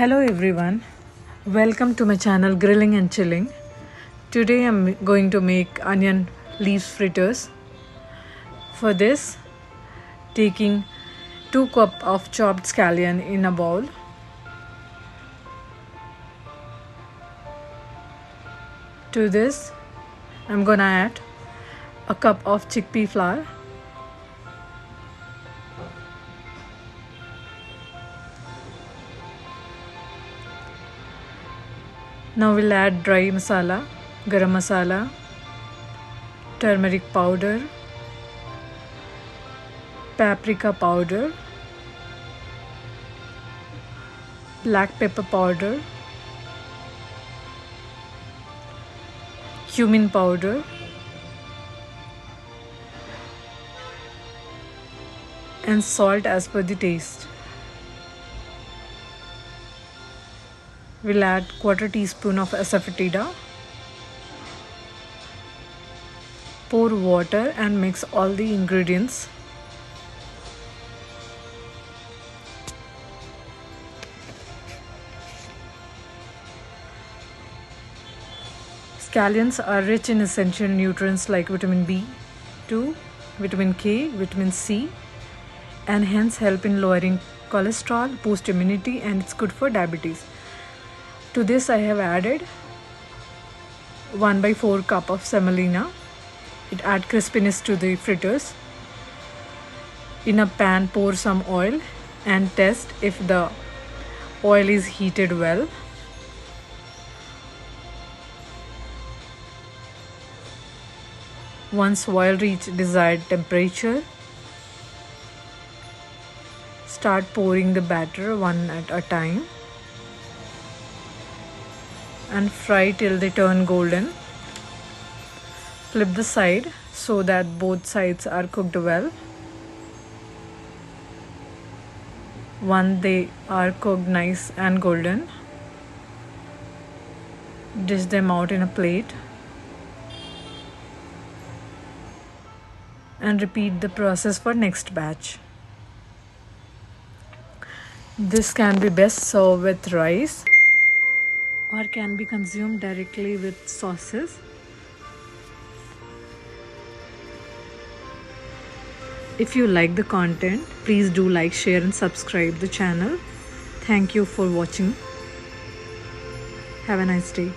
Hello everyone, welcome to my channel Grilling and Chilling. Today I'm going to make onion leaves fritters. For this, taking 2 cups of chopped scallion in a bowl. To this, I'm gonna add a cup of chickpea flour, now we'll add dry masala, garam masala, turmeric powder, paprika powder, black pepper powder, cumin powder, and salt as per the taste. We'll add 1/4 teaspoon of asafoetida. Pour water and mix all the ingredients. Scallions are rich in essential nutrients like vitamin B2, vitamin K, vitamin C, and hence help in lowering cholesterol, boost immunity, and it's good for diabetes. To this I have added 1/4 cup of semolina. It adds crispiness to the fritters. In a pan, pour some oil and test if the oil is heated well. Once oil reaches desired temperature, start pouring the batter one at a time and fry till they turn golden. Flip the side so that both sides are cooked well. Once they are cooked nice and golden, dish them out in a plate and repeat the process for next batch. This can be best served with rice or can be consumed directly with sauces. If you like the content, please do like, share and subscribe the channel. Thank you for watching. Have a nice day.